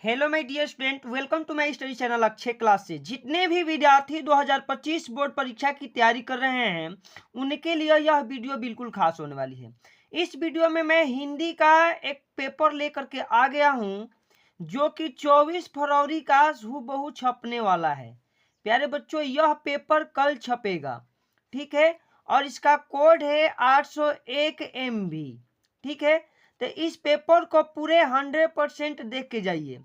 Hello my dear student, welcome to my study channel Akshay class से। जितने भी विद्यार्थी 2025 बोर्ड परीक्षा की तैयारी कर रहे हैं उनके लिए यह वीडियो बिल्कुल खास होने वाली है। इस वीडियो में मैं हिंदी का एक पेपर लेकर के आ गया हूं जो कि 24 फरवरी का हूबहू छपने वाला है। प्यारे बच्चों, यह पेपर कल छपेगा, ठीक है। और इसका कोड है 801 MB, ठीक है। तो इस पेपर को पूरे 100% देख के जाइए,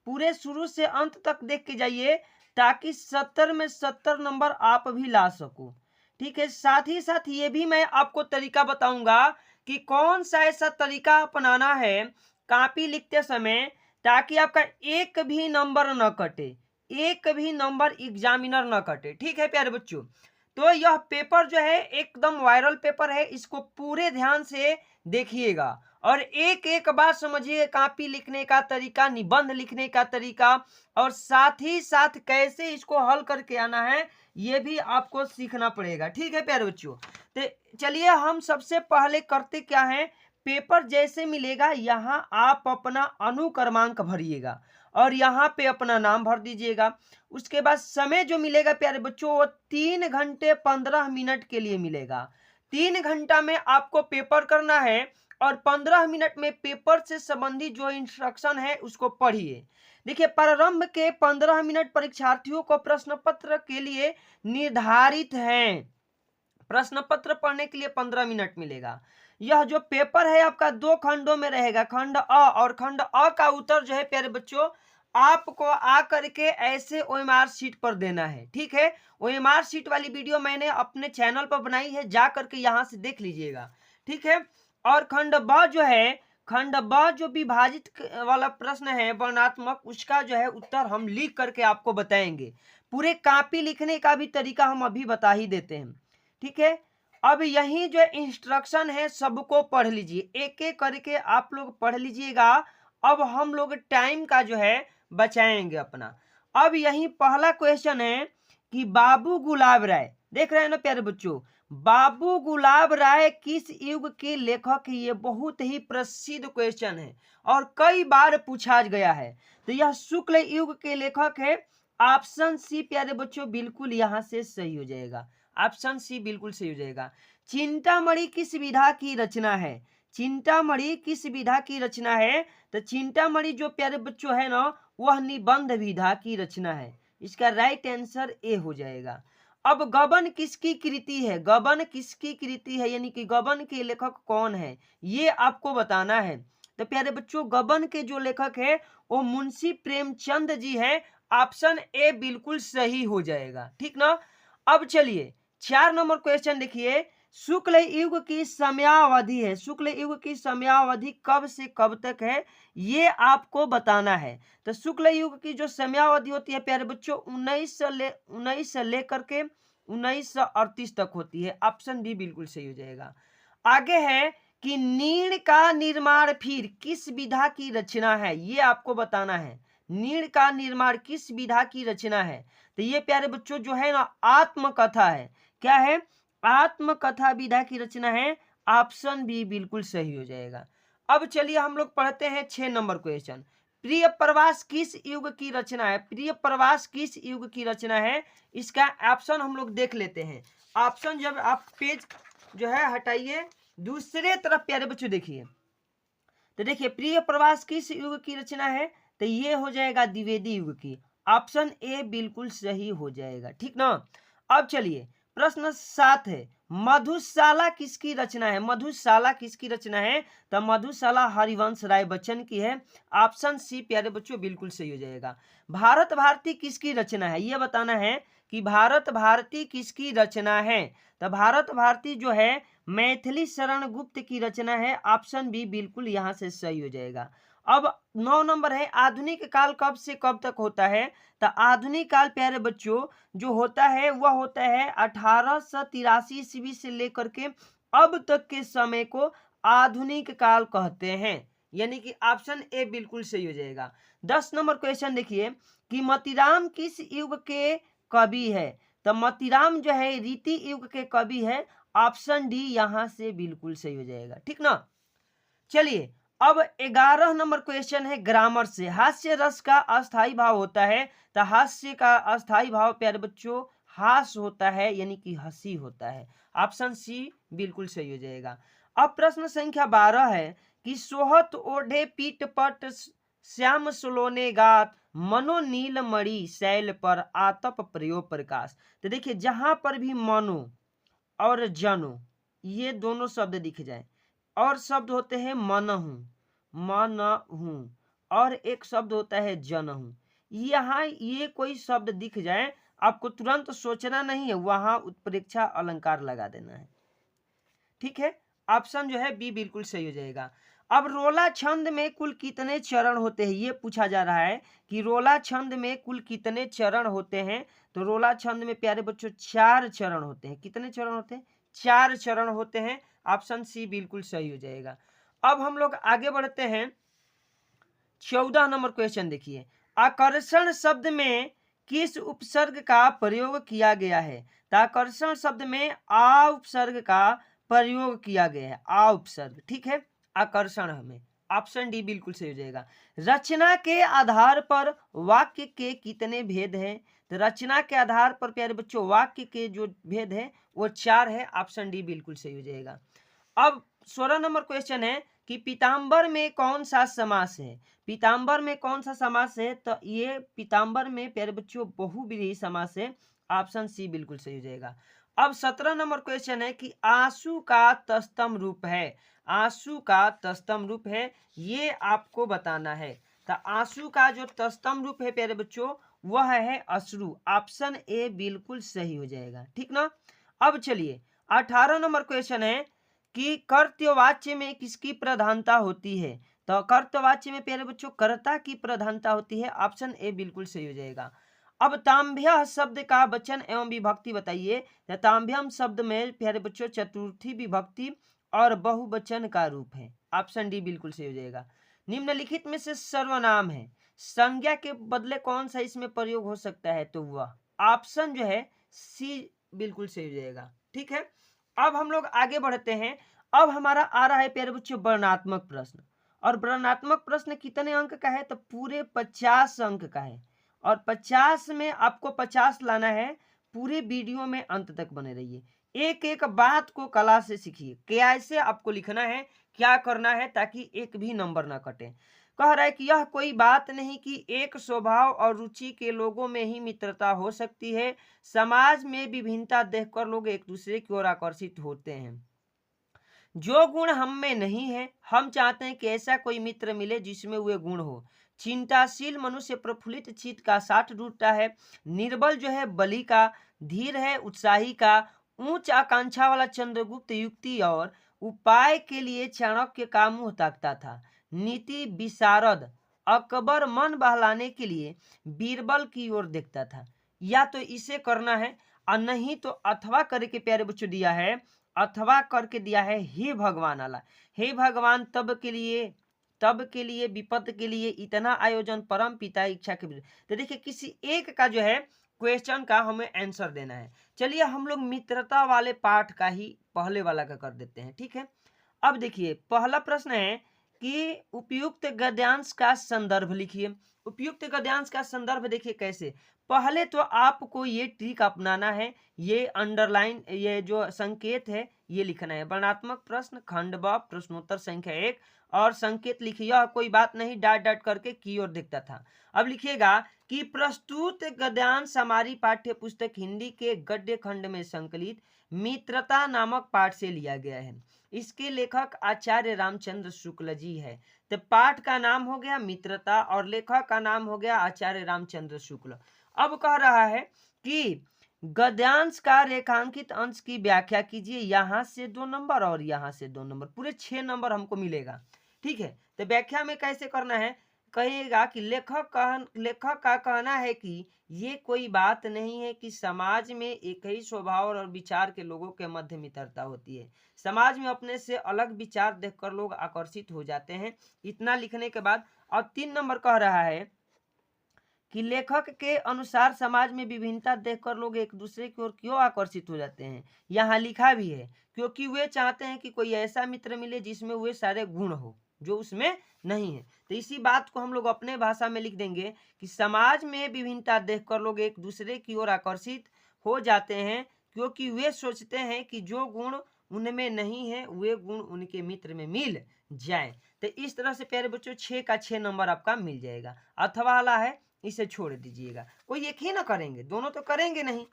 पूरे शुरू से अंत तक देख के जाइए ताकि 70 में 70 नंबर आप भी ला सको, ठीक है। साथ ही साथ ये भी मैं आपको तरीका बताऊंगा कि कौन सा ऐसा तरीका अपनाना है कॉपी लिखते समय ताकि आपका एक भी नंबर न कटे, एक भी नंबर एग्जामिनर न कटे, ठीक है प्यारे बच्चों। तो यह पेपर जो है एकदम वायरल पेपर है, इसको पूरे ध्यान से देखिएगा और एक एक बात समझिए, कॉपी लिखने का तरीका, निबंध लिखने का तरीका और साथ ही साथ कैसे इसको हल करके आना है ये भी आपको सीखना पड़ेगा, ठीक है प्यारे बच्चों। तो चलिए हम सबसे पहले करते क्या है, पेपर जैसे मिलेगा यहाँ आप अपना अनुक्रमांक भरिएगा और यहाँ पे अपना नाम भर दीजिएगा। उसके बाद समय जो मिलेगा प्यारे बच्चों वो 3 घंटे 15 मिनट के लिए मिलेगा। 3 घंटा में आपको पेपर करना है और 15 मिनट में पेपर से संबंधित जो इंस्ट्रक्शन है उसको पढ़िए। देखिए, प्रारंभ के 15 मिनट परीक्षार्थियों को प्रश्न पत्र के लिए निर्धारित हैं। प्रश्न पत्र पढ़ने के लिए 15 मिनट मिलेगा। यह जो पेपर है आपका 2 खंडों में रहेगा, खंड अ और खंड अ का उत्तर जो है प्यारे बच्चों आपको आ करके ऐसे ओएमआर शीट पर देना है, ठीक है। ओएमआर शीट वाली वीडियो मैंने अपने चैनल पर बनाई है, जा करके यहाँ से देख लीजिएगा, ठीक है। और खंड ब जो है, खंड ब जो विभाजित वाला प्रश्न है वर्णात्मक, उसका जो है उत्तर हम लिख करके आपको बताएंगे। पूरे कॉपी लिखने का भी तरीका हम अभी बता ही देते हैं, ठीक है। अब यही जो इंस्ट्रक्शन है सबको पढ़ लीजिए, एक एक करके आप लोग पढ़ लीजिएगा। अब हम लोग टाइम का जो है बचाएंगे अपना। अब यही पहला क्वेश्चन है कि बाबू गुलाब राय, देख रहे हैं ना प्यारे बच्चों, बाबू गुलाब राय किस युग के लेखक है? ये बहुत ही प्रसिद्ध क्वेश्चन है और कई बार पूछा गया है। तो यह शुक्ल युग के लेखक है। ऑप्शन सी प्यारे बच्चों बिल्कुल यहाँ से सही हो जाएगा, ऑप्शन सी बिल्कुल सही हो जाएगा। चिंतामणि किस विधा की रचना है? चिंतामणि किस विधा की रचना है? तो चिंतामणि जो प्यारे बच्चों है ना वह निबंध विधा की रचना है। इसका राइट आंसर ए हो जाएगा। अब गबन किसकी कृति है? गबन किसकी कृति है, यानी कि गबन के लेखक कौन है ये आपको बताना है। तो प्यारे बच्चों गबन के जो लेखक है वो मुंशी प्रेमचंद जी है। ऑप्शन ए बिल्कुल सही हो जाएगा, ठीक ना। अब चलिए 4 नंबर क्वेश्चन देखिए, शुक्ल युग की समयावधि है, शुक्ल युग की समयावधि कब से कब तक है ये आपको बताना है। तो शुक्ल युग की जो समयावधि होती है प्यारे बच्चों 19 से लेकर के 1938 तक होती है। ऑप्शन डी बिल्कुल सही हो जाएगा। आगे है कि नीड़ का निर्माण फिर किस विधा की रचना है, ये आपको बताना है। नीड़ का निर्माण किस विधा की रचना है? तो ये प्यारे बच्चों जो है ना आत्मकथा है। क्या है? आत्मकथा विधा की रचना है। ऑप्शन बी बिल्कुल सही हो जाएगा। अब चलिए हम लोग पढ़ते हैं 6 नंबर क्वेश्चन। प्रिय प्रवास किस युग की रचना है? प्रिय प्रवास किस युग की रचना है? इसका ऑप्शन हम लोग देख लेते हैं। ऑप्शन जब आप पेज जो है हटाइए, दूसरे तरफ प्यारे बच्चों देखिए, तो देखिए प्रिय प्रवास किस युग की रचना है? तो ये हो जाएगा द्विवेदी युग की। ऑप्शन ए बिल्कुल सही हो जाएगा, ठीक ना। अब चलिए प्रश्न 7 है, मधुशाला किसकी रचना है? मधुशाला किसकी रचना है? तो मधुशाला हरिवंश राय बच्चन की है। ऑप्शन सी प्यारे बच्चों बिल्कुल सही हो जाएगा। भारत भारती किसकी रचना है ये बताना है कि भारत भारती किसकी रचना है। तो भारत भारती जो है मैथिली शरण गुप्त की रचना है। ऑप्शन बी बिल्कुल यहाँ से सही हो जाएगा। अब 9 नंबर है, आधुनिक काल कब से कब तक होता है? तो आधुनिक काल प्यारे बच्चों जो होता है वह होता है 1883 ईस्वी से लेकर के अब तक के समय को आधुनिक काल कहते हैं, यानी कि ऑप्शन ए बिल्कुल सही हो जाएगा। 10 नंबर क्वेश्चन देखिए कि मतीराम किस युग के कवि है? तो मतीराम जो है रीति युग के कवि है। ऑप्शन डी यहां से बिल्कुल सही हो जाएगा, ठीक ना। चलिए अब 11 नंबर क्वेश्चन है ग्रामर से। हास्य रस का अस्थाई भाव होता है, तो हास्य का अस्थाई भाव प्यारे बच्चों हास होता है, यानी कि हंसी होता है। ऑप्शन सी बिल्कुल सही हो जाएगा। अब प्रश्न संख्या 12 है कि सोहत ओढ़े पीठ पट श्याम सुलोने गात मनो नील मणि शैल पर आतप प्रयोग प्रकाश। तो देखिए जहां पर भी मनो और जनो ये दोनों शब्द दिख जाए, और शब्द होते हैं मनहूं और एक शब्द होता है जनहूं, यहाँ ये कोई शब्द दिख जाए आपको तुरंत सोचना नहीं है, वहां उत्प्रेक्षा अलंकार लगा देना है। ठीक है, ऑप्शन जो है बी बिल्कुल सही हो जाएगा। अब रोला छंद में कुल कितने चरण होते हैं, ये पूछा जा रहा है कि रोला छंद में कुल कितने चरण होते हैं। तो रोला छंद में प्यारे बच्चों 4 चरण होते हैं। कितने चरण होते हैं? 4 चरण होते हैं। ऑप्शन सी बिल्कुल सही हो जाएगा। अब हम लोग आगे बढ़ते हैं। 14 नंबर क्वेश्चन देखिए, आकर्षण शब्द में किस उपसर्ग का प्रयोग किया गया है? तो आकर्षण शब्द में आ उपसर्ग का प्रयोग किया गया है, आ उपसर्ग। ठीक है, आकर्षण हमें ऑप्शन डी बिल्कुल सही हो जाएगा। रचना के आधार पर वाक्य के कितने भेद हैं? तो रचना के आधार पर प्यारे बच्चों वाक्य के जो भेद है वो 4 है। ऑप्शन डी बिल्कुल सही हो जाएगा। अब 16 नंबर क्वेश्चन है कि पीताम्बर में कौन सा समास है? पीताम्बर में कौन सा समास है? तो ये पीताम्बर में प्यारे बच्चों बहुव्रीहि समास है। ऑप्शन सी बिल्कुल सही हो जाएगा। अब 17 नंबर क्वेश्चन है कि आंसू का तस्तम रूप है। आंसू का तस्तम रूप है, ये आपको बताना है। तो आंसू का जो तस्तम रूप है प्यारे बच्चों वह है अश्रु। ऑप्शन ए बिल्कुल सही हो जाएगा। ठीक ना। अब चलिए 18 नंबर क्वेश्चन है कि कर्तव्यवाच्य में किसकी प्रधानता होती है? तो कर्तव्यवाच्य में प्यारे बच्चों कर्ता की प्रधानता होती है। ऑप्शन ए बिल्कुल सही हो जाएगा। अब तांभ्य शब्द का वचन एवं विभक्ति बताइए। तो तांभ्यम शब्द में प्यारे बच्चों चतुर्थी विभक्ति और बहुवचन का रूप है। ऑप्शन डी बिल्कुल सही हो जाएगा। निम्नलिखित में से सर्वनाम है, संज्ञा के बदले कौन सा इसमें प्रयोग हो सकता है? तो वह ऑप्शन जो है सी बिल्कुल सही हो जाएगा। ठीक है, अब हम लोग आगे बढ़ते हैं। अब हमारा आ रहा है प्यारे बच्चों वर्णनात्मक प्रश्न। और वर्णनात्मक प्रश्न कितने अंक का है? तो पूरे 50 अंक का है। और 50 में आपको 50 लाना है। पूरे वीडियो में अंत तक बने रहिए, एक एक बात को कला से सीखिए, कैसे आपको लिखना है, क्या करना है, ताकि एक भी नंबर ना कटे। कह रहा है कि यह कोई बात नहीं कि एक स्वभाव और रुचि के लोगों में ही मित्रता हो सकती है। समाज में विभिन्नता देखकर लोग एक दूसरे की ओर आकर्षित होते हैं। जो गुण हम में नहीं है, हम चाहते हैं कि ऐसा कोई मित्र मिले जिसमें वे गुण हो। चिंताशील मनुष्य प्रफुल्लित चित्त का साथ ढूंढता है। निर्बल जो है बलि का, धीर है उत्साही का, उच्च आकांक्षा वाला चंद्रगुप्त युक्ति और उपाय के लिए चाणक्य का मुंह ताकता था। नीति विशारद अकबर मन बहलाने के लिए बीरबल की ओर देखता था। या तो इसे करना है और नहीं तो अथवा करके प्यारे बच्चों दिया है, अथवा करके दिया है हे भगवान आला। हे भगवान तब के लिए विपद के लिए इतना आयोजन परम पिता इच्छा के विरुद्ध। तो देखिए किसी एक का जो है क्वेश्चन का हमें आंसर देना है। चलिए हम लोग मित्रता वाले पाठ का ही पहले वाला का कर देते हैं। ठीक है, अब देखिए पहला प्रश्न है कि उपयुक्त गद्यांश का संदर्भ लिखिए। उपयुक्त गद्यांश का संदर्भ देखिए कैसे। पहले तो आपको ये ट्रिक अपनाना है, ये अंडरलाइन ये जो संकेत है ये लिखना है। वर्णनात्मक प्रश्न खंड ब प्रश्नोत्तर संख्या 1 और संकेत लिखिए। यह कोई बात नहीं डॉट डॉट करके की ओर दिखता था। अब लिखिएगा कि प्रस्तुत गद्यांश हमारी पाठ्य पुस्तक हिंदी के गद्य खंड में संकलित मित्रता नामक पाठ से लिया गया है। इसके लेखक आचार्य रामचंद्र शुक्ल जी है। तो पाठ का नाम हो गया मित्रता और लेखक का नाम हो गया आचार्य रामचंद्र शुक्ल। अब कह रहा है कि गद्यांश का रेखांकित अंश की व्याख्या कीजिए। यहां से 2 नंबर और यहां से 2 नंबर, पूरे 6 नंबर हमको मिलेगा। ठीक है, तो व्याख्या में कैसे करना है, कहेगा कि लेखक का कहना है कि ये कोई बात नहीं है कि समाज में एक ही स्वभाव और विचार के लोगों के मध्य मित्रता होती है। समाज में अपने से अलग विचार देखकर लोग आकर्षित हो जाते हैं। इतना लिखने के बाद और 3 नंबर कह रहा है कि लेखक के अनुसार समाज में विभिन्नता देखकर लोग एक दूसरे की ओर क्यों आकर्षित हो जाते हैं। यहाँ लिखा भी है क्योंकि वे चाहते हैं कि कोई ऐसा मित्र मिले जिसमें वे सारे गुण हो। जो उसमें नहीं है। तो इसी बात को हम लोग अपने भाषा में लिख देंगे कि समाज में विभिन्नता देखकर लोग एक दूसरे की ओर आकर्षित हो जाते हैं, क्योंकि वे सोचते हैं कि जो गुण उनमें नहीं है वे गुण उनके मित्र में मिल जाए। तो इस तरह से प्यारे बच्चों 6 का 6 नंबर आपका मिल जाएगा। अथवा वाला है, इसे छोड़ दीजिएगा, कोई एक ही ना करेंगे, दोनों तो करेंगे नहीं।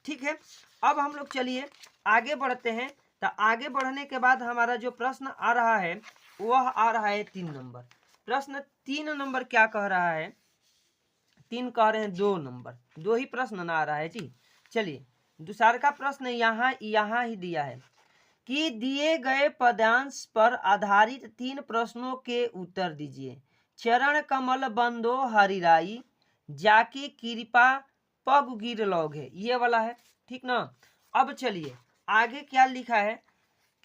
ठीक है, अब हम लोग चलिए आगे बढ़ते हैं। तो आगे बढ़ने के बाद हमारा जो प्रश्न आ रहा है वह आ रहा है 3 नंबर। प्रश्न 3 नंबर क्या कह रहा है? 3 कह रहे हैं 2 नंबर, 2 ही प्रश्न ना आ रहा है जी। चलिए दूसरा का प्रश्न यहाँ ही दिया है कि दिए गए पदांश पर आधारित 3 प्रश्नों के उत्तर दीजिए। चरण कमल बंदो हरिराई, जाकी कृपा पग गिर लोगे, ये वाला है। ठीक ना। अब चलिए आगे क्या लिखा है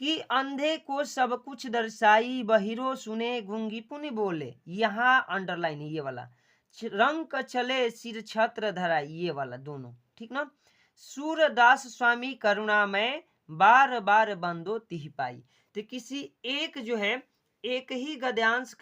कि अंधे को सब कुछ दर्शाई, बहिरो सुने गूंगी पुनि बोले, यहाँ अंडरलाइन ये वाला। रंग चले सिर छत्र धराई, ये वाला दोनों। ठीक ना। सूरदास स्वामी करुणामय, बार बार बंदो तिह पाई। तो किसी एक जो है एक ही पद्यांश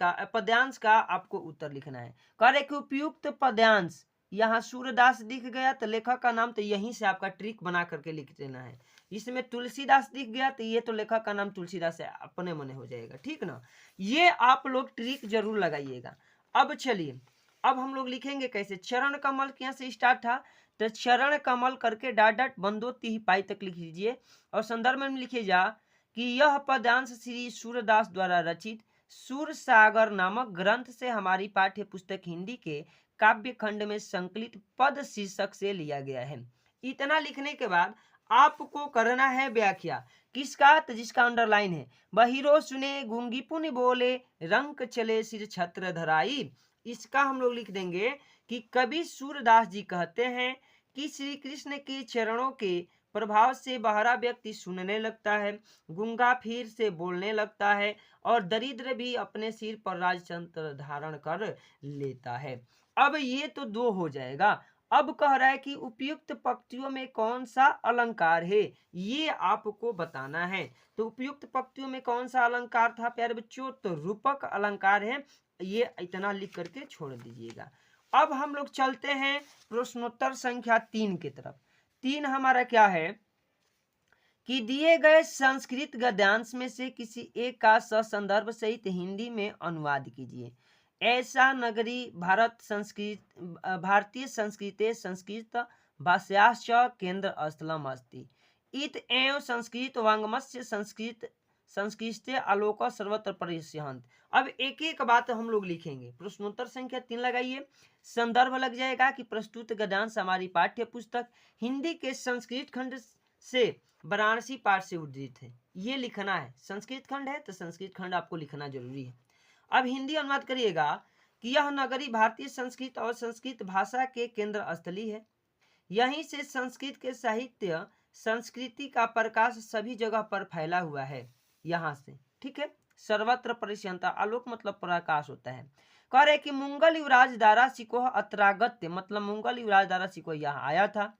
का आपको उत्तर लिखना है। कह रहे कि उपयुक्त पद्यांश, यहाँ सूरदास दिख गया तो लेखक का नाम तो यहीं से आपका ट्रिक बना करके लिख देना है। इसमें तुलसीदास दिख गया तो ये तो लेखक का नाम तुलसीदास है, अपने मने हो जाएगा। ठीक ना। ये आप लोग ट्रिक जरूर लगाइएगा। अब चलिए अब हम लोग लिखेंगे कैसे। चरण कमल के यहाँ से स्टार्ट था, तो चरण कमल करके डाट डाट बंदो तिह पाई तक लिख लीजिए और संदर्भ में लिखिए जा कि यह पद्यांश श्री सूरदास द्वारा रचित सूर सागर नामक ग्रंथ से हमारी पाठ्य पुस्तक हिंदी के काव्य खंड में संकलित पद शीर्षक से लिया गया है। इतना लिखने के बाद आपको करना है व्याख्या किसका, तो जिसका अंडरलाइन है। बहिरो सुने गूंगी पुनि बोले, रंग चले सिर छत्र धराई। इसका हम लोग लिख देंगे कि कवि सूरदास जी कहते हैं कि श्री कृष्ण के चरणों के प्रभाव से बहरा व्यक्ति सुनने लगता है, गूंगा फिर से बोलने लगता है और दरिद्र भी अपने सिर पर राजतंत्र धारण कर लेता है। अब ये तो 2 हो जाएगा। अब कह रहा है कि उपयुक्त पंक्तियों में कौन सा अलंकार है, ये आपको बताना है। तो उपयुक्त पंक्तियों में कौन सा अलंकार था प्यारे बच्चों, तो रूपक अलंकार है। ये इतना लिख करके छोड़ दीजिएगा। अब हम लोग चलते हैं प्रश्नोत्तर संख्या 3 की तरफ। 3 हमारा क्या है कि दिए गए संस्कृत गद्यांश में से किसी एक का संदर्भ सहित हिंदी में अनुवाद कीजिए। ऐसा नगरी भारतीय संस्कृते संस्कृत भाषाश्च केंद्र स्थलम अस्ति। इत एवं संस्कृत वाङ्मयस्य संस्कृते आलोक सर्वत्र परिष्यन्त। अब एक एक बात हम लोग लिखेंगे। प्रश्नोत्तर संख्या 3 लगाइए, संदर्भ लग जाएगा कि प्रस्तुत गद्यांश हमारी पाठ्य पुस्तक हिंदी के संस्कृत खंड से वाराणसी पाठ से उद्धृत है। ये लिखना है, संस्कृत खंड है तो संस्कृत खंड आपको लिखना जरूरी है। अब हिंदी अनुवाद करिएगा कि यह नगरी भारतीय संस्कृत और संस्कृत भाषा के केंद्र स्थली है। यहीं से संस्कृत के साहित्य संस्कृति का प्रकाश सभी जगह पर फैला हुआ है। यहाँ से ठीक है, सर्वत्र परिष्यंता, आलोक मतलब प्रकाश होता है। कह रहे कि मुंगल युवराज दारा सिकोह अत्रागत्य, मतलब मुंगल युवराज दारा सिकोह यहाँ आया था।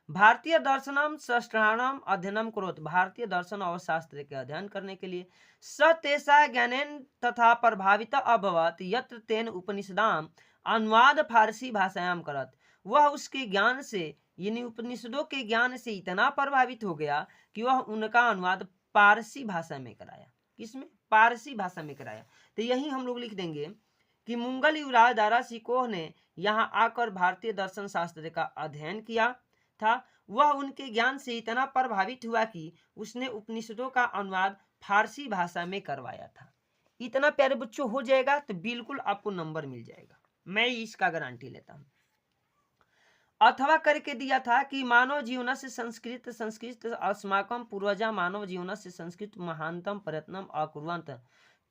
भारतीय दर्शनम शास्त्राणाम अध्ययनम करोत, भारतीय दर्शन और शास्त्र के अध्ययन करने के लिए। स तेषा ज्ञानेन तथा प्रभावित अभवत यत्र तेन उपनिषदाम अनुवाद फारसी भाषायाम करत, वह उसके ज्ञान से यानी उपनिषदों के ज्ञान से इतना प्रभावित हो गया कि वह उनका अनुवाद पारसी भाषा में कराया। किसमें? पारसी भाषा में कराया। तो यही हम लोग लिख देंगे कि मुंगल युवराज दारा सिकोह ने यहाँ आकर भारतीय दर्शन शास्त्र का अध्ययन किया था। वह उनके ज्ञान से इतना प्रभावित हुआ कि उसने उपनिषदों का अनुवाद फारसी भाषा में करवाया था। इतना प्यारे बच्चों हो जाएगा तो बिल्कुल आपको नंबर मिल जाएगा, मैं इसका गारंटी लेता हूँ। अथवा करके दिया था कि मानव जीवन से संस्कृत अस्माकं पूर्वजा मानव जीवन से संस्कृत महानतम प्रयत्नम अकुर्वन्त,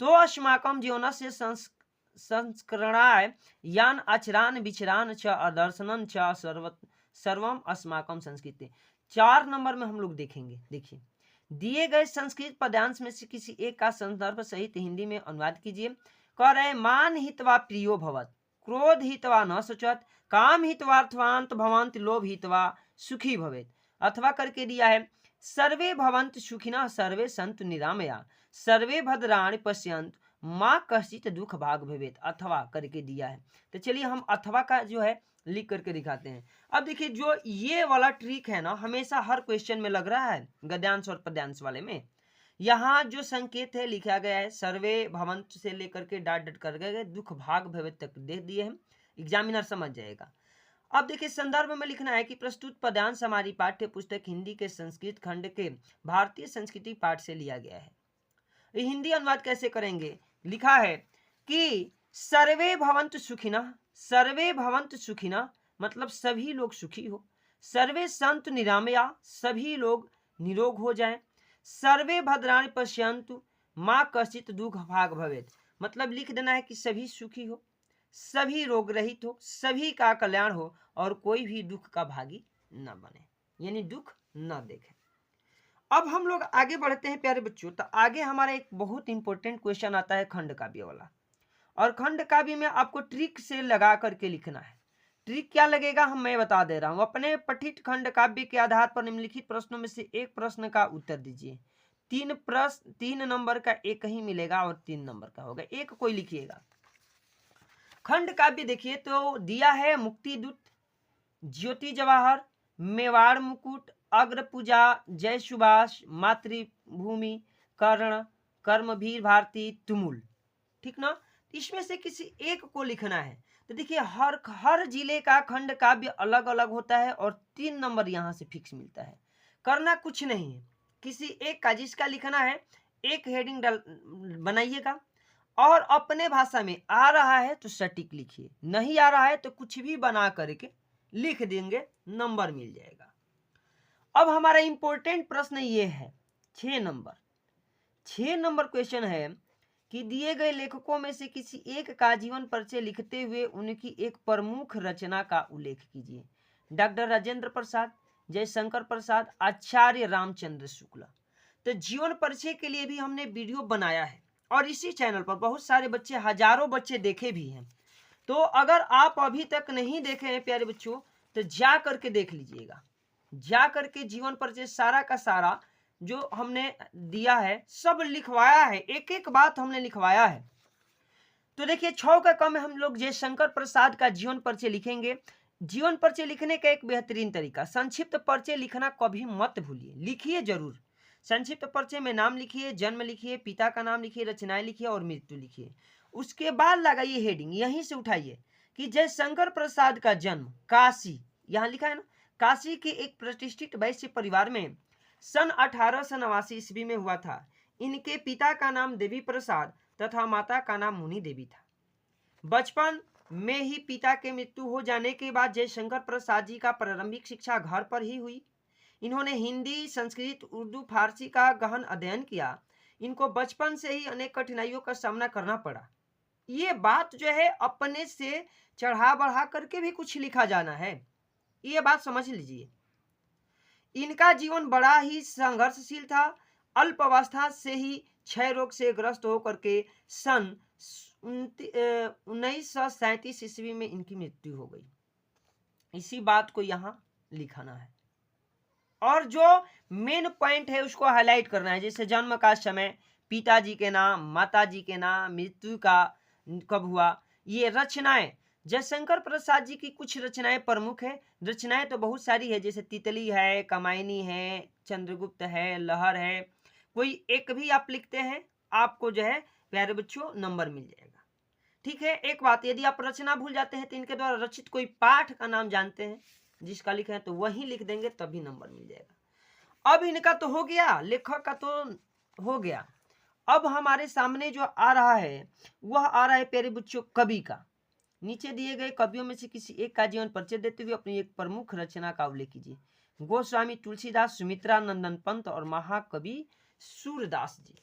तो अस्माकं जीवन से संस्करणाय यान आचरान विचरान च अदर्शनन च सर्वम अस्माकं संस्कृति। 4 नंबर में हम लोग देखेंगे। देखिए, दिए गए संस्कृत पद्यांश में से किसी एक का संदर्भ सहित हिंदी में अनुवाद कीजिए। कह रहे मान हित्वा प्रियो भवत, क्रोध हित्वा न सोचत, काम हित्वार्थवांत भवंत, लोभ हित्वा सुखी भवेत। अथवा करके दिया है सर्वे भवंत सुखिनः सर्वे सन्तु निरामया, सर्वे भद्राणि पश्यन्तु माँ कश्चित दुख भाग भवेत, अथवा करके दिया है। तो चलिए हम अथवा का जो है लिख करके दिखाते हैं। अब देखिए जो ये वाला ट्रिक है ना, हमेशा हर क्वेश्चन में लग रहा है, गद्यांश और पद्यांश वाले में। यहाँ जो संकेत है लिखा गया है, सर्वे भवंत से लेकर के डाट डट कर गए दुख भाग भवेत तक दे दिए हैं, एग्जामिनर समझ जाएगा। अब देखिए संदर्भ में लिखना है कि प्रस्तुत पद्यांश हमारी पाठ्य पुस्तक हिंदी के संस्कृत खंड के भारतीय संस्कृति पाठ से लिया गया है। हिंदी अनुवाद कैसे करेंगे? लिखा है कि सर्वे भवन्तु सुखिनः, सर्वे भवन्तु सुखिनः मतलब सभी लोग सुखी हो, सर्वे सन्तु निरामया सभी लोग निरोग हो जाएं, सर्वे भद्राणि पश्यन्तु माँ कश्चित् दुख भाग भवेत् मतलब लिख देना है कि सभी सुखी हो, सभी रोग रहित हो, सभी का कल्याण हो और कोई भी दुख का भागी न बने, यानी दुख न देखे। अब हम लोग आगे बढ़ते हैं प्यारे बच्चों। तो आगे हमारा एक बहुत इंपॉर्टेंट क्वेश्चन आता है खंड काव्य वाला, और खंड काव्य में आपको ट्रिक से लगा करके लिखना है। ट्रिक क्या लगेगा मैं बता दे रहा हूं। अपने पठित खंड काव्य के आधार पर निम्नलिखित प्रश्नों में से एक प्रश्न का उत्तर दीजिए। 3 नंबर का एक ही मिलेगा और 3 नंबर का होगा, एक कोई लिखिएगा। खंड काव्य देखिए तो दिया है मुक्ति दूत, ज्योति जवाहर, मेवाड़ मुकुट, अग्र पूजा, जय सुभाष, मातृभूमि, कर्ण, कर्मवीर भारती, तुमुल, ठीक ना। इसमें से किसी एक को लिखना है। तो देखिए हर जिले का खंड काव्य अलग अलग होता है और 3 नंबर यहाँ से फिक्स मिलता है। करना कुछ नहीं है, किसी एक का जिसका लिखना है एक हेडिंग बनाइएगा और अपने भाषा में आ रहा है तो सटीक लिखिए, नहीं आ रहा है तो कुछ भी बना करके लिख देंगे, नंबर मिल जाएगा। अब हमारा इंपॉर्टेंट प्रश्न ये है 6 नंबर क्वेश्चन है कि दिए गए लेखकों में से किसी एक का जीवन परिचय लिखते हुए उनकी एक प्रमुख रचना का उल्लेख कीजिए। डॉक्टर राजेंद्र प्रसाद, जयशंकर प्रसाद, आचार्य रामचंद्र शुक्ला। तो जीवन परिचय के लिए भी हमने वीडियो बनाया है और इसी चैनल पर बहुत सारे बच्चे, हजारों बच्चे देखे भी हैं। तो अगर आप अभी तक नहीं देखे हैं प्यारे बच्चों तो जा करके देख लीजिएगा, जा करके जीवन परिचय सारा का सारा जो हमने दिया है सब लिखवाया है, एक एक बात हमने लिखवाया है। तो देखिए 6 का कम हम लोग जयशंकर प्रसाद का जीवन परिचय लिखेंगे। जीवन परिचय लिखने का एक बेहतरीन तरीका, संक्षिप्त परिचय लिखना कभी मत भूलिए, लिखिए जरूर। संक्षिप्त परिचय में नाम लिखिए, जन्म लिखिए, पिता का नाम लिखिए, रचनाएं लिखिए और मृत्यु लिखिए। उसके बाद लगाइए हेडिंग, यहीं से उठाइए कि जयशंकर प्रसाद का जन्म काशी, यहाँ लिखा है ना, काशी के एक प्रतिष्ठित वैश्य परिवार में सन 1889 ईस्वी में हुआ था। इनके पिता का नाम देवी प्रसाद तथा माता का नाम मुनि देवी था। बचपन में ही पिता के मृत्यु हो जाने के बाद जयशंकर प्रसाद जी का प्रारंभिक शिक्षा घर पर ही हुई। इन्होंने हिंदी, संस्कृत, उर्दू, फारसी का गहन अध्ययन किया। इनको बचपन से ही अनेक कठिनाइयों का सामना करना पड़ा। ये बात जो है अपने से चढ़ा बढ़ा करके भी कुछ लिखा जाना है, ये बात समझ लीजिए। इनका जीवन बड़ा ही संघर्षशील था। अल्पावस्था से ही क्षय रोग से ग्रस्त होकर के सन 1937 ईस्वी में इनकी मृत्यु हो गई। इसी बात को यहाँ लिखाना है और जो मेन पॉइंट है उसको हाईलाइट करना है, जैसे जन्म का समय, पिताजी के नाम, माताजी के नाम, मृत्यु का कब हुआ, ये रचनाएं। जयशंकर प्रसाद जी की कुछ रचनाएं प्रमुख है। रचनाएं तो बहुत सारी है, जैसे तितली है, कमायनी है, चंद्रगुप्त है, लहर है। कोई एक भी आप लिखते हैं आपको जो है प्यारे बच्चों नंबर मिल जाएगा। ठीक है, एक बात, यदि आप रचना भूल जाते हैं तो इनके द्वारा रचित कोई पाठ का नाम जानते हैं जिसका लिखा है तो वही लिख देंगे, तभी नंबर मिल जाएगा। अब इनका तो हो गया, लेखक का तो हो गया। अब हमारे सामने जो आ रहा है वह आ रहा है प्यारे बच्चों कवि का। नीचे दिए गए कवियों में से किसी एक का जीवन परिचय देते हुए अपनी एक प्रमुख रचना का उल्लेख कीजिए। गोस्वामी तुलसीदास, सुमित्रा नंदन पंत और महाकवि सूरदास जी।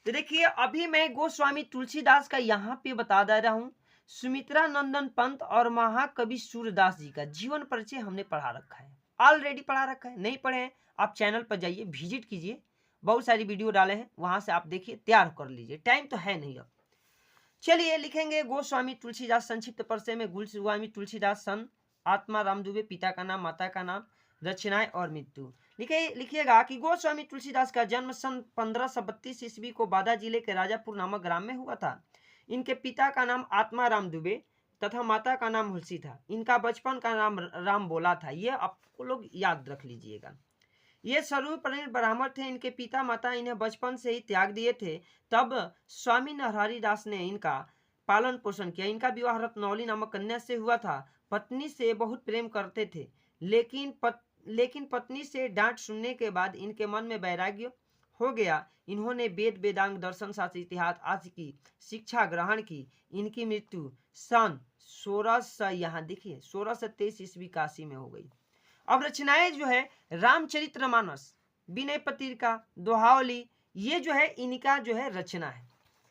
तो देखिए अभी मैं गोस्वामी तुलसीदास का यहाँ पे बता दे रहा हूँ। सुमित्रा नंदन पंत और महाकवि सूरदास जी का जीवन परिचय हमने पढ़ा रखा है, ऑलरेडी पढ़ा रखा है। नहीं पढ़े हैं आप चैनल पर जाइए, विजिट कीजिए, बहुत सारी वीडियो डाले हैं, वहां से आप देखिए, तैयार कर लीजिए, टाइम तो है नहीं अब। चलिए लिखेंगे गोस्वामी तुलसीदास। संक्षिप्त परिचय में गोस्वामी तुलसीदास सन, आत्मा राम दुबे, पिता का नाम, माता का नाम, रचनाएं और मृत्यु। लिखिएगा कि गोस्वामी तुलसीदास का जन्म सन 1532 ईस्वी को बादा जिले के राजापुर नामक ग्राम में हुआ था। इनके पिता का नाम आत्माराम दुबे तथा माता का नाम हुलसी था। इनका बचपन का नाम राम बोला था। ये आपको लोग याद रख लीजिएगा। ये सर्वपरिणत ब्राह्मण थे। इनके पिता माता इन्हें बचपन से ही त्याग दिए थे। तब स्वामी नरहरि दास ने इनका पालन पोषण किया। इनका विवाह रत्नौली नामक कन्या से हुआ था। पत्नी से बहुत प्रेम करते थे, लेकिन पत्नी से डांट सुनने के बाद इनके मन में वैराग्य हो गया। इन्होंने वेद वेदांग दर्शन शास्त्र इतिहास आदि की शिक्षा ग्रहण की। इनकी मृत्यु सन 1600 यहाँ देखिए 1623 ईस्वी काशी में हो गई। अब रचनाएं जो है रामचरितमानस, विनय पत्रिका, दोहावली, ये जो है इनका जो है रचना है।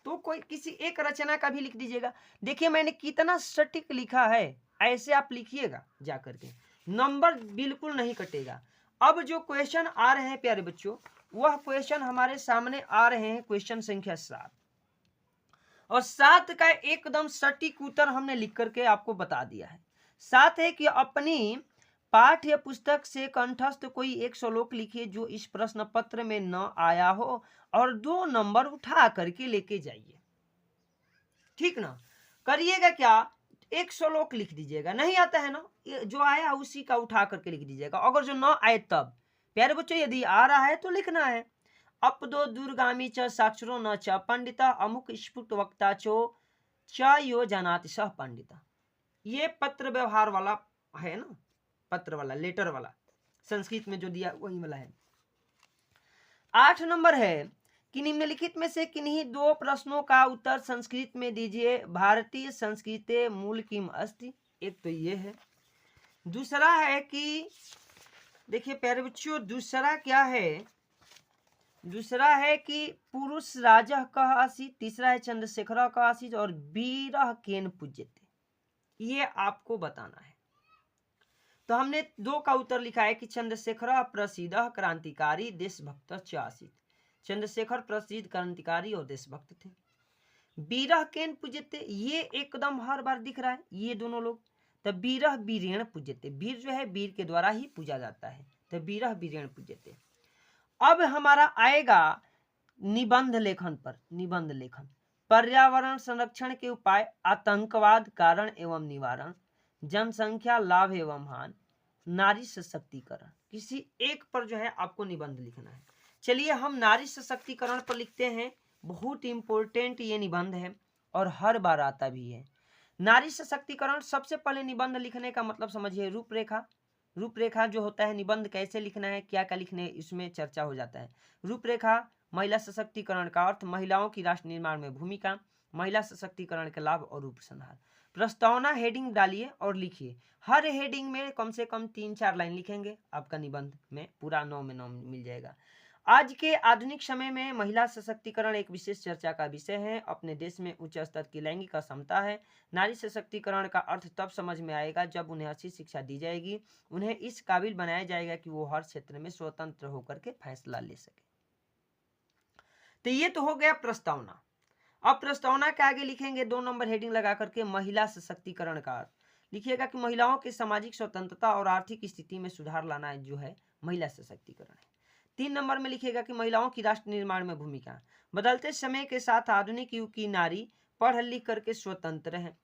तो कोई किसी एक रचना का भी लिख दीजिएगा। देखिए मैंने कितना सटीक लिखा है, ऐसे आप लिखिएगा जा करके, नंबर बिल्कुल नहीं कटेगा। अब जो क्वेश्चन आ रहे हैं प्यारे बच्चों, वह क्वेश्चन हमारे सामने आ रहे हैं, क्वेश्चन संख्या 7, और 7 का एकदम सटीक उत्तर हमने लिख करके आपको बता दिया है। 7 है कि अपनी पाठ्य पुस्तक से कंठस्थ कोई एक श्लोक लिखिए जो इस प्रश्न पत्र में न आया हो और 2 नंबर उठा करके लेके जाइए। ठीक ना, करिएगा क्या, एक श्लोक लिख दीजिएगा। नहीं आता है ना, जो आया उसी का उठा करके लिख दीजिएगा। अगर जो न आए तब प्यारे बच्चों, यदि आ रहा है तो लिखना है। अपदो दूरगामी च साक्षरो न च पंडिता अमुक स्फुट वक्ता चो च यो जनाति सह पंडिता। ये पत्र व्यवहार वाला है ना, पत्र वाला, लेटर वाला, संस्कृत में जो दिया वही वाला है। 8 नंबर है कि निम्नलिखित में से किन्हीं 2 प्रश्नों का उत्तर संस्कृत में दीजिए। भारतीय संस्कृते मूल किम अस्ति, एक तो ये है। दूसरा है कि देखिए प्यारे बच्चों, दूसरा क्या है, दूसरा है कि पुरुष राजा कह आसीत, तीसरा है चंद्रशेखर कह आसीत, और वीरः केन पूज्यते, ये आपको बताना है। तो हमने 2 का उत्तर लिखा है कि चंद्रशेखर प्रसिद्ध क्रांतिकारी देशभक्त च आसीत। चंद्रशेखर प्रसिद्ध क्रांतिकारी और देशभक्त थे। वीरः केन पूज्यते, ये एकदम हर बार दिख रहा है, ये दोनों लोग। तब वीरः वीरेण पूज्यते, वीर जो है वीर के द्वारा ही पूजा जाता है, तो वीरः वीरेण पूज्यते। अब हमारा आएगा निबंध लेखन पर। निबंध लेखन, पर्यावरण संरक्षण के उपाय, आतंकवाद कारण एवं निवारण, जनसंख्या लाभ एवं हानि, नारी सशक्तिकरण, किसी एक पर जो है आपको निबंध लिखना है। चलिए हम नारी सशक्तिकरण पर लिखते हैं। बहुत इंपॉर्टेंट ये निबंध है और हर बार आता भी है। नारी सशक्तिकरण, सबसे पहले निबंध लिखने का मतलब समझिए रूपरेखा। रूपरेखा जो होता है, निबंध कैसे लिखना है, क्या क्या लिखना है, इसमें चर्चा हो जाता है। रूपरेखा, महिला सशक्तिकरण का अर्थ, महिलाओं की राष्ट्र निर्माण में भूमिका, महिला सशक्तिकरण के लाभ और उपसंहार। प्रस्तावना हेडिंग डालिए और लिखिए। हर हेडिंग में कम से कम 3-4 लाइन लिखेंगे, आपका निबंध में पूरा 9 में 9 मिल जाएगा। आज के आधुनिक समय में महिला सशक्तिकरण एक विशेष चर्चा का विषय है। अपने देश में उच्च स्तर की लैंगिक असमता है। नारी सशक्तिकरण का अर्थ तब समझ में आएगा जब उन्हें अच्छी शिक्षा दी जाएगी, उन्हें इस काबिल बनाया जाएगा कि वो हर क्षेत्र में स्वतंत्र होकर के फैसला ले सके। तो ये तो हो गया प्रस्तावना। अब प्रस्तावना के आगे लिखेंगे 2 नंबर हेडिंग लगा करके महिला सशक्तिकरण का अर्थ। लिखिएगा कि महिलाओं की सामाजिक स्वतंत्रता और आर्थिक स्थिति में सुधार लाना जो है महिला सशक्तिकरण है। 3 नंबर में लिखिएगा कि महिलाओं की राष्ट्र निर्माण में भूमिका। बदलते समय के साथ आधुनिक युग की नारी पढ़ लिख करके स्वतंत्र है,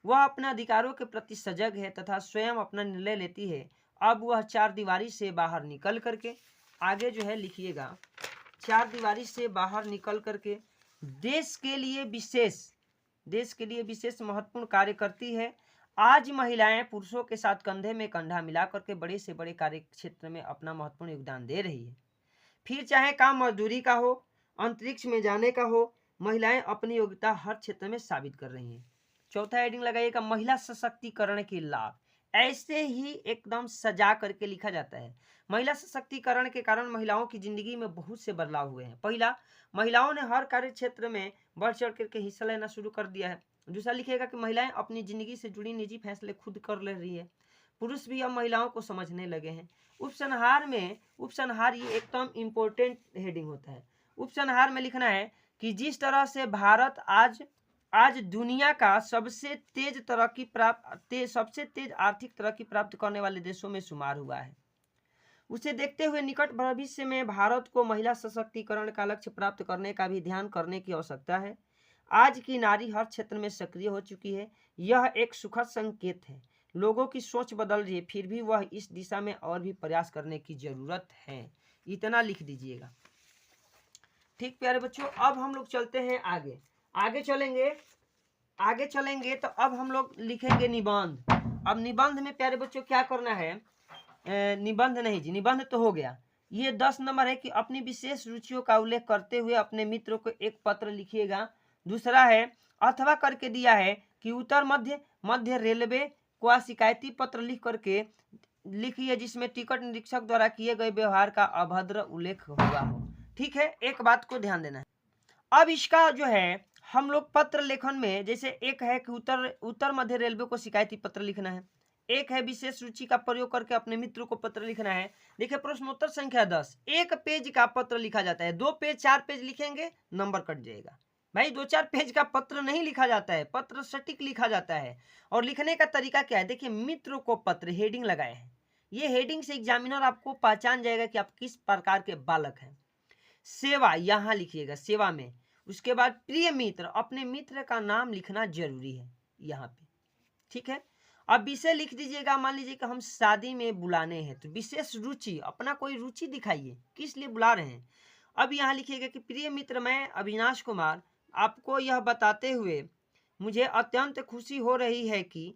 वह अपने अधिकारों के प्रति सजग है तथा स्वयं अपना निर्णय लेती है। अब वह 4 दीवारी से बाहर निकल करके आगे जो है लिखिएगा, 4 दीवारी से बाहर निकल करके देश के लिए विशेष महत्वपूर्ण कार्य करती है। आज महिलाएं पुरुषों के साथ कंधे में कंधा मिला करके बड़े से बड़े कार्य क्षेत्र में अपना महत्वपूर्ण योगदान दे रही है। फिर चाहे काम मजदूरी का हो, अंतरिक्ष में जाने का हो, महिलाएं अपनी योग्यता हर क्षेत्र में साबित कर रही हैं। चौथा हेडिंग लगाइएगा महिला सशक्तिकरण के लाभ। ऐसे ही एकदम सजा करके लिखा जाता है। महिला सशक्तिकरण के कारण महिलाओं की जिंदगी में बहुत से बदलाव हुए हैं। पहला, महिलाओं ने हर कार्य क्षेत्र में बढ़ चढ़ करके हिस्सा लेना शुरू कर दिया है। दूसरा लिखिएगा कि महिलाएं अपनी जिंदगी से जुड़ी निजी फैसले खुद कर ले रही है। पुरुष भी अब महिलाओं को समझने लगे हैं। उपसंहार ये एकदम इम्पोर्टेंट हेडिंग होता है। उपसंहार में लिखना है कि जिस तरह से भारत आज दुनिया का सबसे तेज आर्थिक तरक्की प्राप्त करने वाले देशों में शुमार हुआ है, उसे देखते हुए निकट भविष्य में भारत को महिला सशक्तिकरण का लक्ष्य प्राप्त करने का भी ध्यान करने की आवश्यकता है। आज की नारी हर क्षेत्र में सक्रिय हो चुकी है, यह एक सुखद संकेत है। लोगों की सोच बदल रही है, फिर भी वह इस दिशा में और भी प्रयास करने की जरूरत है। इतना लिख दीजिएगा। ठीक प्यारे बच्चों, अब हम लोग चलते हैं आगे। आगे चलेंगे तो अब हम लोग लिखेंगे निबंध। अब निबंध में प्यारे बच्चों क्या करना है, निबंध नहीं जी, निबंध तो हो गया। ये 10 नंबर है कि अपनी विशेष रुचियों का उल्लेख करते हुए अपने मित्रों को एक पत्र लिखिएगा। दूसरा है अथवा करके दिया है कि उत्तर मध्य रेलवे को शिकायती पत्र लिख करके लिखिए जिसमें टिकट निरीक्षक द्वारा किए गए व्यवहार का अभद्र उल्लेख हुआ हो। ठीक है, एक बात को ध्यान देना है। अब इसका जो है हम लोग पत्र लेखन में, जैसे एक है कि उत्तर मध्य रेलवे को शिकायती पत्र लिखना है, एक है विशेष रुचि का प्रयोग करके अपने मित्र को पत्र लिखना है। देखिए प्रश्नोत्तर संख्या 10, एक पेज का पत्र लिखा जाता है। 2 पेज 4 पेज लिखेंगे नंबर कट जाएगा। भाई 2-4 पेज का पत्र नहीं लिखा जाता है, पत्र सटीक लिखा जाता है। और लिखने का तरीका क्या है, देखिए मित्र को पत्र, हेडिंग लगाए हैं। ये हेडिंग से एग्जामिनर आपको पहचान जाएगा कि आप किस प्रकार के बालक हैं। सेवा यहाँ लिखिएगा, सेवा में। उसके बाद प्रिय मित्र, अपने मित्र का नाम लिखना जरूरी है यहाँ पे। ठीक है, अब विषय लिख दीजिएगा। मान लीजिए कि हम शादी में बुलाने हैं तो विशेष रुचि, अपना कोई रुचि दिखाइए, किस लिए बुला रहे हैं। अब यहाँ लिखिएगा कि प्रिय मित्र, मैं अविनाश कुमार आपको यह बताते हुए मुझे अत्यंत खुशी हो रही है कि,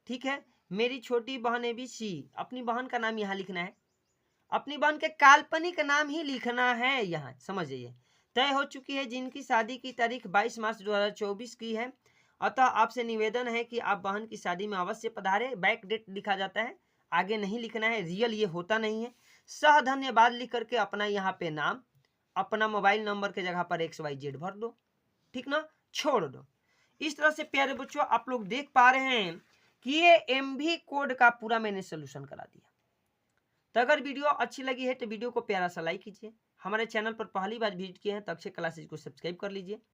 ठीक है, मेरी छोटी बहन एबीसी, अपनी बहन का नाम यहाँ लिखना है, अपनी बहन के काल्पनिक नाम ही लिखना है यहाँ, समझ जाइए, तय हो चुकी है, जिनकी शादी की तारीख 22 मार्च 2024 की है। अतः आपसे निवेदन है कि आप बहन की शादी में अवश्य पधारे। बैक डेट लिखा जाता है, आगे नहीं लिखना है, रियल ये होता नहीं है। सह धन्यवाद लिख करके अपना यहाँ पे नाम, अपना मोबाइल नंबर के जगह पर XYZ भर दो, ठीक ना, छोड़ दो। इस तरह से प्यारे बच्चों आप लोग देख पा रहे हैं कि ये MV कोड का पूरा मैंने सोल्यूशन करा दिया। तो अगर वीडियो अच्छी लगी है तो वीडियो को प्यारा सा लाइक कीजिए। हमारे चैनल पर पहली बार विजिट किए हैं तो अक्षय क्लासेज को सब्सक्राइब कर लीजिए।